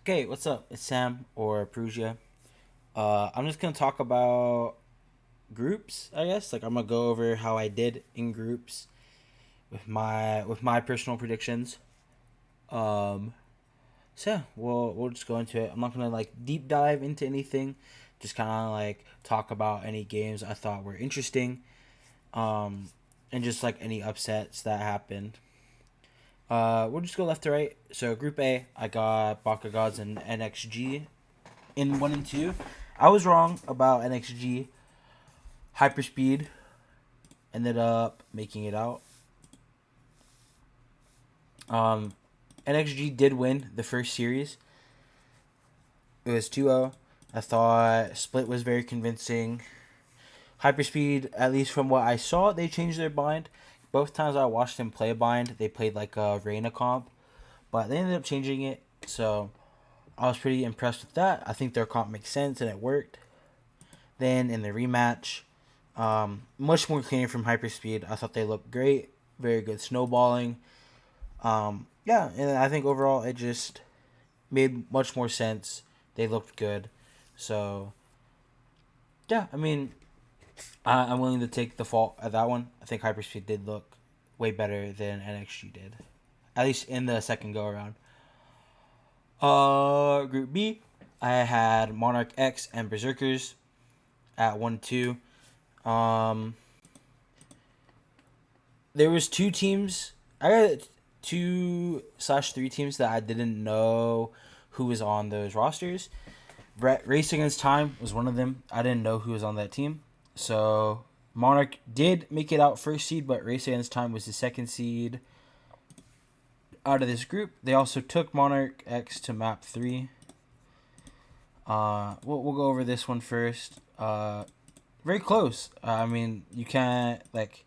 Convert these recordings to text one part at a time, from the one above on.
Okay, what's up? It's Sam or Perugia. I'm just gonna talk about groups, I guess. Like I'm gonna go over how I did in groups with my personal predictions. Um, so yeah, we'll just go into it. I'm not gonna like deep dive into anything. Just kind of like talk about any games I thought were interesting. Um, and just like any upsets that happened. We'll just go left to right. So Group A, I got Baka Gods and NXG in 1 and 2. I was wrong about NXG. Hyperspeed ended up making it out. Um, NXG did win the first series. It was 2-0. I thought Split was very convincing. Hyperspeed, at least from what I saw, they changed their bind. Both times I watched them play bind, they played like a Reina comp, but they ended up changing it. So I was pretty impressed with that. I think their comp makes sense and it worked. Then in the rematch, much more cleaner from Hyperspeed. I thought they looked great, very good snowballing. Yeah, and I think overall it just made much more sense. They looked good, so yeah. I mean, I'm willing to take the fault at that one. I think Hyperspeed did look way better than NXG did, at least in the second go around. Group B, I had Monarch X and Berserkers at 1-2. Um, there was two teams. I got 2/3 teams that I didn't know who was on those rosters. Race Against Time was one of them. I didn't know who was on that team. So Monarch did make it out first seed, but Race Against Time was the second seed out of this group. They also took Monarch X to map 3. We'll go over this one first. Very close. I mean, you can't like.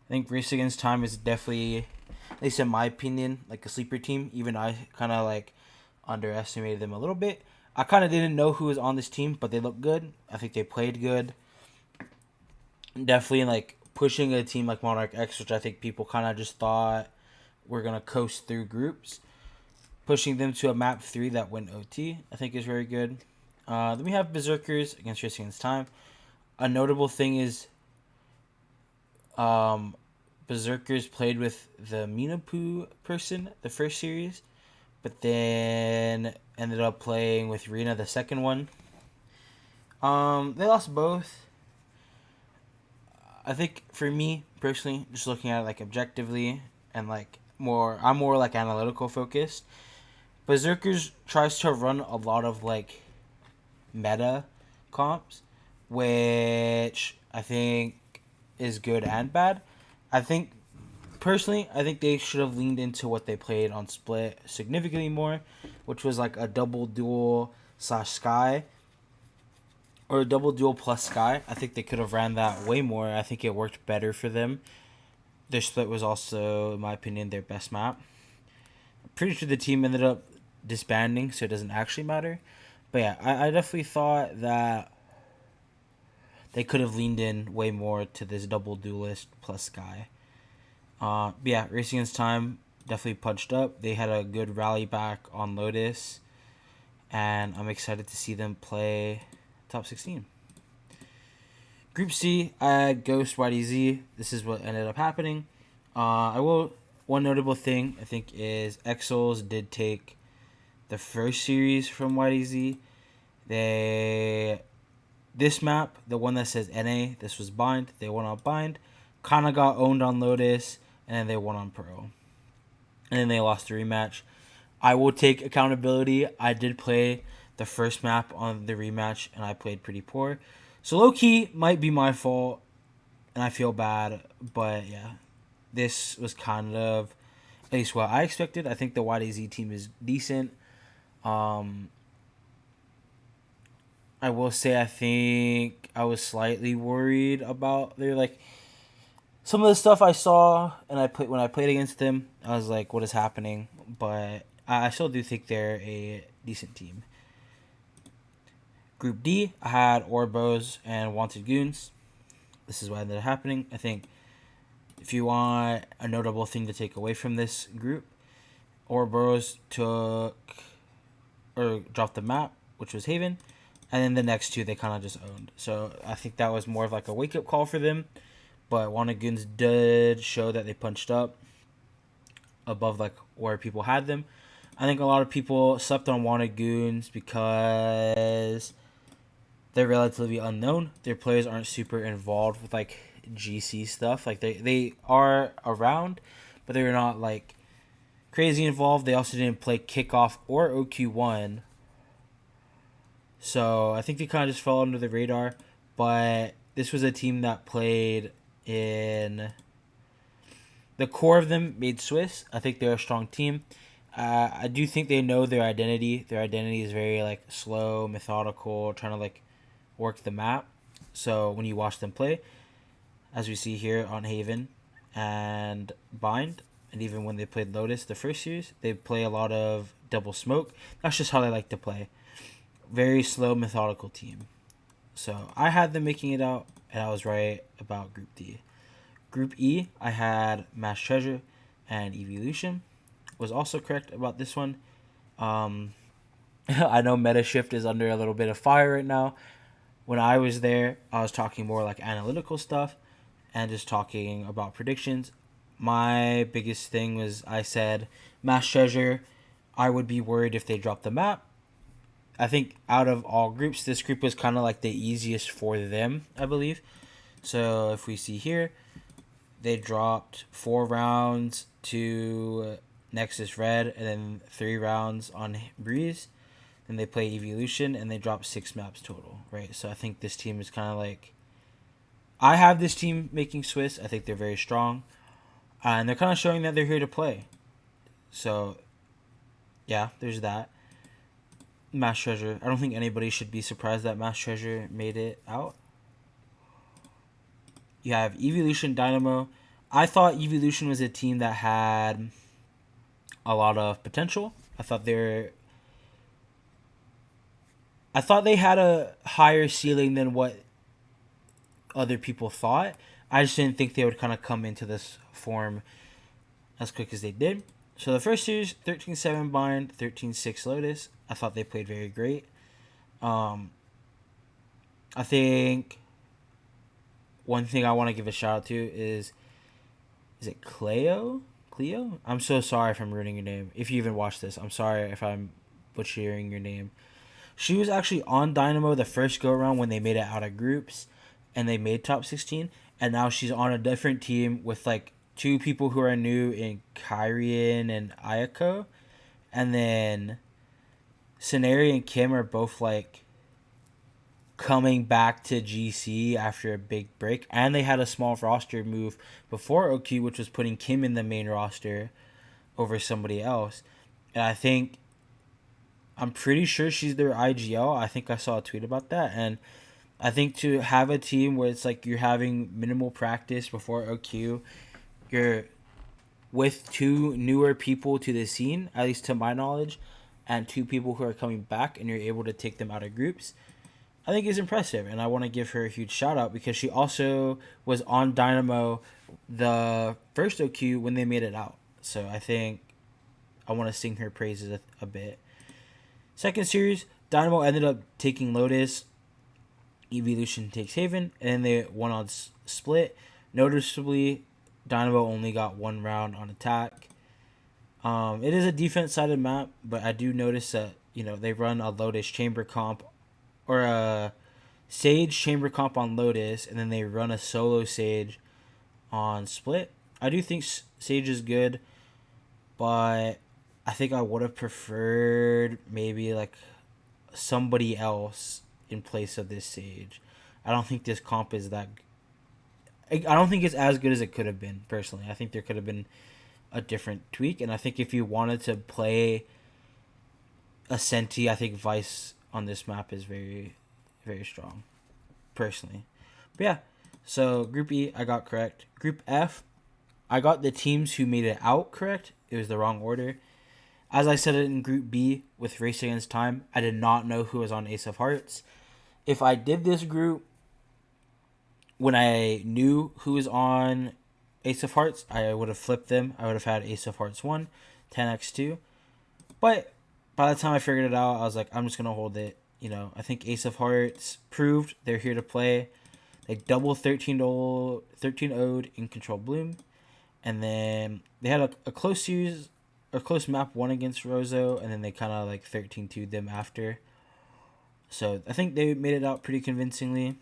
I think Race Against Time is definitely, at least in my opinion, like a sleeper team. Even I kind of like underestimated them a little bit. I kind of didn't know who was on this team, but they looked good. I think they played good. Definitely like pushing a team like Monarch X, which I think people kind of just thought we're gonna coast through groups. Pushing them to a map 3 that went OT, I think is very good. Then we have Berserkers against Race Against Time. A notable thing is um, Berserkers played with the Minapu person the first series, but then ended up playing with Rena the second one. They lost both. I think for me personally, just looking at it like objectively and like I'm more like analytical focused. Berserkers tries to run a lot of like meta comps, which I think is good and bad. I think personally, I think they should have leaned into what they played on Split significantly more, which was like a double duel slash Sky or a double duel plus Sky. I think they could have ran that way more. I think it worked better for them. Their Split was also, in my opinion, their best map. I'm pretty sure the team ended up disbanding, so it doesn't actually matter. But yeah, I definitely thought that they could have leaned in way more to this double duelist plus Sky. But yeah, Racing Against Time definitely punched up. They had a good rally back on Lotus, and I'm excited to see them play top 16. Group C, I had Ghost YDZ. This is what ended up happening. I will. One notable thing I think is Exos did take the first series from YDZ. They this map, the one that says NA, this was Bind. They won on Bind. Kinda got owned on Lotus, and then they won on Pro. And then they lost the rematch. I will take accountability. I did play the first map on the rematch, and I played pretty poor. So low key might be my fault, and I feel bad. But yeah, this was kind of at least what I expected. I think the YDZ team is decent. Um, I will say I think I was slightly worried about their like some of the stuff I saw and I played when I played against them. I was like, what is happening? But I still do think they're a decent team. Group D, I had Orbos and Wanted Goons. This is what ended up happening. I think if you want a notable thing to take away from this group, Orbos took or dropped the map, which was Haven, and then the next two they kind of just owned. So I think that was more of like a wake up call for them. But Wannagoons did show that they punched up above like where people had them. I think a lot of people slept on Wannagoons because they're relatively unknown. Their players aren't super involved with like GC stuff. Like they are around, but they're not like crazy involved. They also didn't play kickoff or OQ1. So I think they kind of just fell under the radar. But this was a team that played in the core of them made Swiss. I think they're a strong team. I do think they know their identity. Their identity is very like slow, methodical, trying to like work the map. So when you watch them play, as we see here on Haven and Bind, and even when they played Lotus the first series, they play a lot of double smoke. That's just how they like to play. Very slow, methodical team. So I had them making it out, and I was right about Group D. Group E, I had Mass Treasure and Evolution. Was also correct about this one. I know Metashift is under a little bit of fire right now. When I was there, I was talking more like analytical stuff and just talking about predictions. My biggest thing was I said Mass Treasure, I would be worried if they dropped the map. I think out of all groups, this group was kind of like the easiest for them, I believe. So if we see here, they dropped 4 rounds to Nexus Red and then 3 rounds on Breeze. Then they play Evolution and they dropped 6 maps total, right? So I think this team is kind of like... I have this team making Swiss. I think they're very strong. And they're kind of showing that they're here to play. So, yeah, there's that. Mass Treasure. I don't think anybody should be surprised that Mass Treasure made it out. You have Evolution Dynamo. I thought Evolution was a team that had a lot of potential. I thought they had a higher ceiling than what other people thought. I just didn't think they would kind of come into this form as quick as they did. So the first series, 13-7 Bind, 13-6 Lotus. I thought they played very great. I think one thing I want to give a shout out to is it Cleo? Cleo? I'm so sorry if I'm ruining your name. If you even watch this, I'm sorry if I'm butchering your name. She was actually on Dynamo the first go around when they made it out of groups and they made top 16, and now she's on a different team with like 2 people who are new in Kyrian and Ayako, and then Scenario and Kim are both like coming back to GC after a big break, and they had a small roster move before OQ, which was putting Kim in the main roster over somebody else. And I'm pretty sure she's their IGL. I think I saw a tweet about that. And I think to have a team where it's like you're having minimal practice before OQ, you're with 2 newer people to the scene, at least to my knowledge, and 2 people who are coming back, and you're able to take them out of groups, I think is impressive. And I want to give her a huge shout out because she also was on Dynamo the first OQ when they made it out. So I think I want to sing her praises a bit. Second series, Dynamo ended up taking Lotus. Evolution takes Haven, and then they won on split. Noticeably, Dynamo only got 1 round on attack. It is a defense-sided map, but I do notice that they run a Lotus chamber comp or a Sage chamber comp on Lotus, and then they run a solo Sage on split. I do think Sage is good, but I think I would have preferred maybe like somebody else in place of this Sage. I don't think this comp is that... I don't think it's as good as it could have been, personally. I think there could have been a different tweak, and I think if you wanted to play a Senti, I think Vice on this map is very, very strong, personally. But yeah, so Group E, I got correct. Group F, I got the teams who made it out correct. It was the wrong order. As I said it in Group B with Race Against Time, I did not know who was on Ace of Hearts. If I did this group when I knew who was on Ace of Hearts, I would have flipped them. I would have had Ace of Hearts 1, 10x2. But by the time I figured it out, I was like, I'm just gonna hold it. You know, I think Ace of Hearts proved they're here to play. They double 13 0'd in Control Bloom, and then they had a close series, a close map one against Rozo, and then they kind of like 13-2'd them after. So I think they made it out pretty convincingly.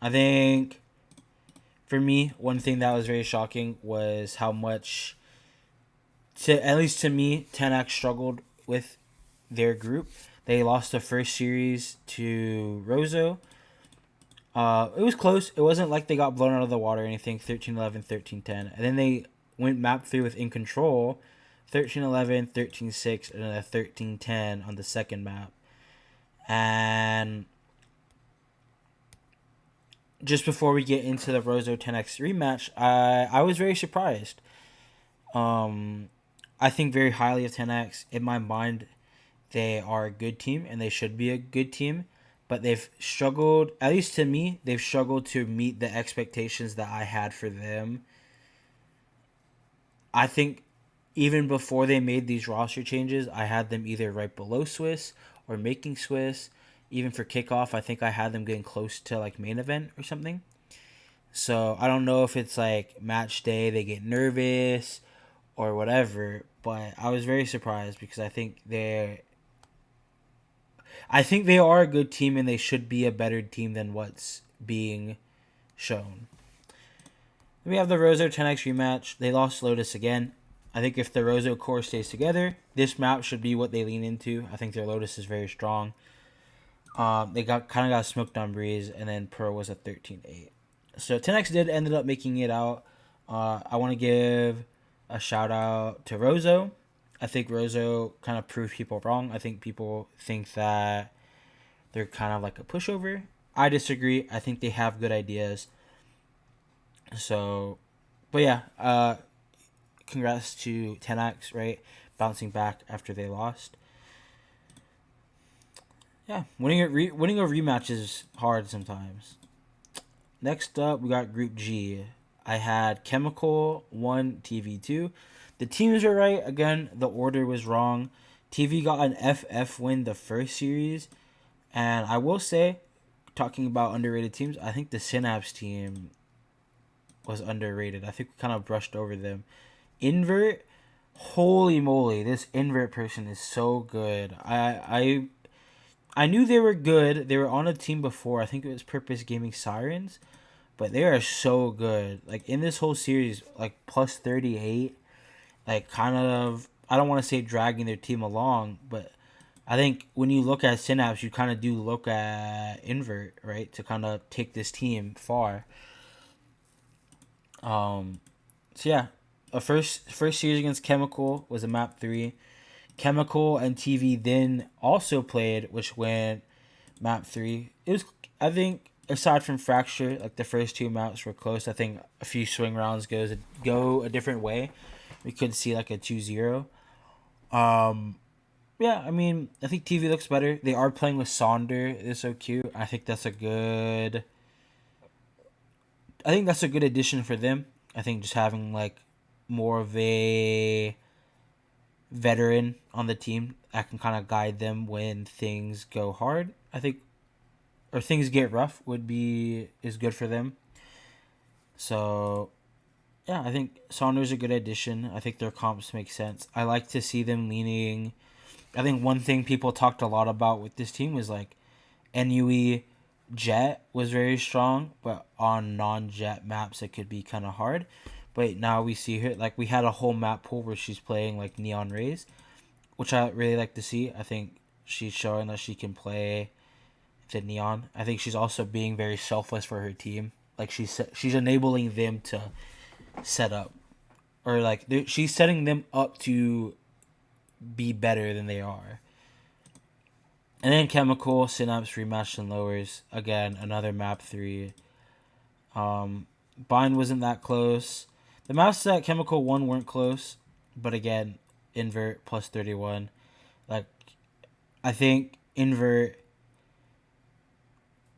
I think for me, one thing that was very shocking was how much, to at least to me, 10X struggled with their group. They lost the first series to Rozo. It was close. It wasn't like they got blown out of the water or anything. 13-11, 13-10. And then they went map 3 with In Control. 13-11, 13-6, and then a 13-10 on the second map. And just before we get into the Rozo 10x rematch, I was very surprised. I think very highly of 10x. In my mind, they are a good team and they should be a good team, but they've struggled, at least to me, they've struggled to meet the expectations that I had for them. I think even before they made these roster changes, I had them either right below Swiss or making Swiss. Even for kickoff, I think I had them getting close to like main event or something. So I don't know if it's like match day, they get nervous or whatever, but I was very surprised because I think they are a good team and they should be a better team than what's being shown. We have the Rozo 10x rematch. They lost Lotus again. I think if the Rozo core stays together, this map should be what they lean into. I think their Lotus is very strong. They got smoked on Breeze, and then Pro was a 13-8. So 10x did ended up making it out. I want to give a shout out to Rozo. I think Rozo kind of proved people wrong. I think people think that they're kind of like a pushover. I disagree. I think they have good ideas. So, but yeah, congrats to 10x, right? Bouncing back after they lost. Yeah, winning a rematch is hard sometimes. Next up, we got Group G. I had Chemical 1, TV 2. The teams were right. Again, the order was wrong. TV got an FF win the first series. And I will say, talking about underrated teams, I think the Synapse team was underrated. I think we kind of brushed over them. Invert, holy moly, this Invert person is so good. I knew they were good. They were on a team before. I think it was Purpose Gaming Sirens. But they are so good. Like, in this whole series, like, plus 38. Like, kind of, I don't want to say dragging their team along. But I think when you look at Synapse, you kind of do look at Invert, right? To kind of take this team far. So, yeah. A first series against Chemical was a map 3. Chemical and TV then also played, which went map 3. It was, I think, aside from Fracture, like the first two maps were close. I think a few swing rounds go a different way. We could see like a 2-0. Yeah, I mean, I think TV looks better. They are playing with Sonder. It's so cute. I think that's a good addition for them. I think just having like more of a veteran on the team that can kind of guide them when things go hard, I think, or things get rough is good for them. So yeah, I think Saunders a good addition. I think their comps make sense. I like to see them leaning. I think one thing people talked a lot about with this team was like NUE Jet was very strong, but on non-Jet maps it could be kind of hard. But now we see her, like, we had a whole map pool where she's playing like Neon Rays, which I really like to see. I think she's showing that she can play the Neon. I think she's also being very selfless for her team. Like, she's enabling them to set up, or like she's setting them up to be better than they are. And then Chemical, Synapse, Rematch, and Lowers. Again, another map 3. Bind wasn't that close. The maps that Chemical won weren't close. But again, Invert plus 31. Like, I think Invert,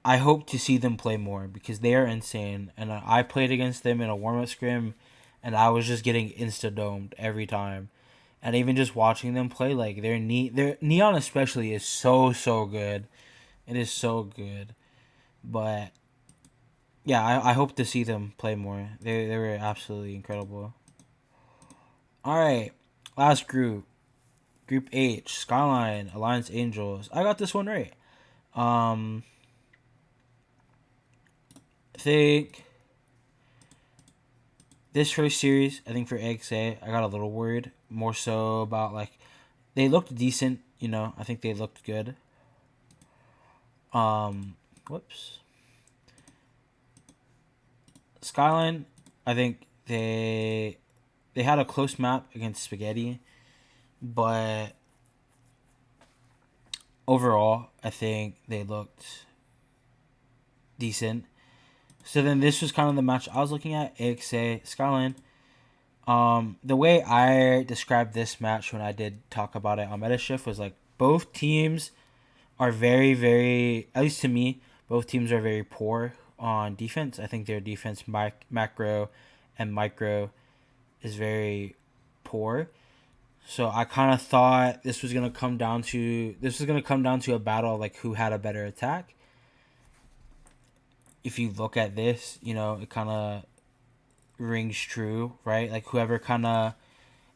I hope to see them play more because they are insane. And I played against them in a warm-up scrim, and I was just getting insta-domed every time. And even just watching them play, like their Neon especially is so good. It is so good. But yeah, I hope to see them play more. They were absolutely incredible. All right, last group, Group H, Skyline, Alliance Angels. I got this one right. I think this first series, I think for AXA, I got a little worried. More so about like they looked decent. I think they looked good. Whoops. Skyline, I think they had a close map against Spaghetti, but overall, I think they looked decent. So then this was kind of the match I was looking at, AXA Skyline. The way I described this match when I did talk about it on Metashift was like both teams are very, very, at least to me, both teams are very poor on defense. I think their defense macro and micro is very poor. So I kind of thought this was gonna come down to a battle of like who had a better attack. If you look at this, it kind of rings true, right? Like whoever kind of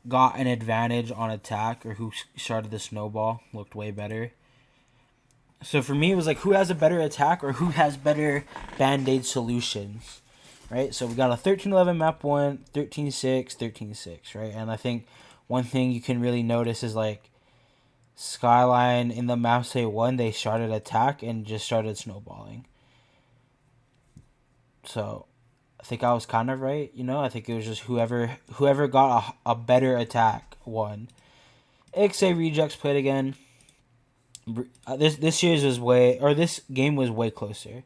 got an advantage on attack or who started the snowball looked way better. So for me, it was like who has a better attack or who has better band-aid solutions, right? So we got a 13-11 map 1, 13-6, 13-6, right? And I think one thing you can really notice is like Skyline in the maps they won, they started attack and just started snowballing. So I think I was kind of right, I think it was just whoever got a better attack won. XA Rejects played again. This game was way closer.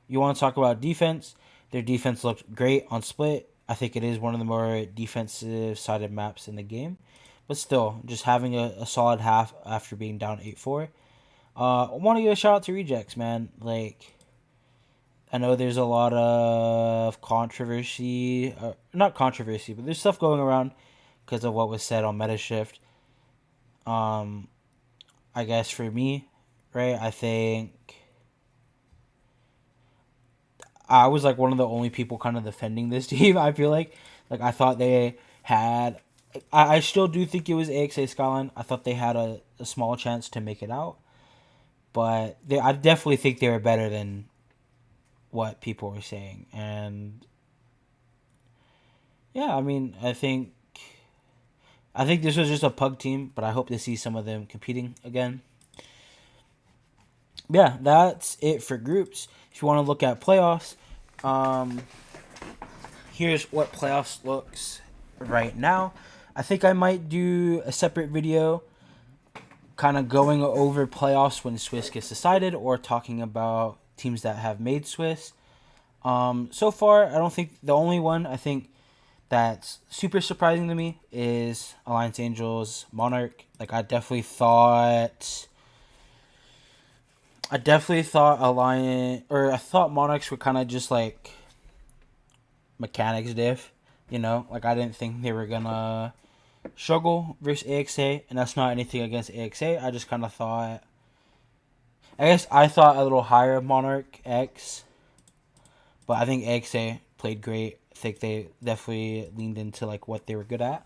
You want to talk about defense? Their defense looked great on Split. I think it is one of the more defensive sided maps in the game, but still, just having a solid half after being down 8-4. I want to give a shout out to Rejects, man. Like, I know there's a lot of controversy, not controversy, but there's stuff going around because of what was said on Metashift. I guess for me, right, I think I was like one of the only people kind of defending this team. I feel like I thought they had. I still do think it was AXA Skyline. I thought they had a small chance to make it out, but I definitely think they were better than what people were saying. And yeah, I mean, I think this was just a pug team, but I hope to see some of them competing again. Yeah, that's it for groups. If you want to look at playoffs, here's what playoffs looks right now. I think I might do a separate video kind of going over playoffs when Swiss gets decided or talking about teams that have made Swiss. So far, I don't think the only one I think that's super surprising to me is Alliance Angels Monarch. Like I definitely thought I thought Monarchs were kind of just like mechanics diff, like I didn't think they were gonna struggle versus AXA, and that's not anything against AXA. I just kind of thought, I guess I thought a little higher Monarch X, but I think AXA played great. I think they definitely leaned into like what they were good at.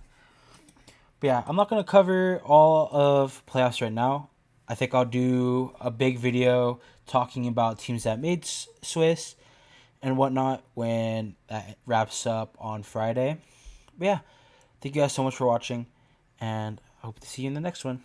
But yeah, I'm not gonna cover all of playoffs right now. I think I'll do a big video talking about teams that made Swiss and whatnot when that wraps up on Friday. But yeah, thank you guys so much for watching, and I hope to see you in the next one.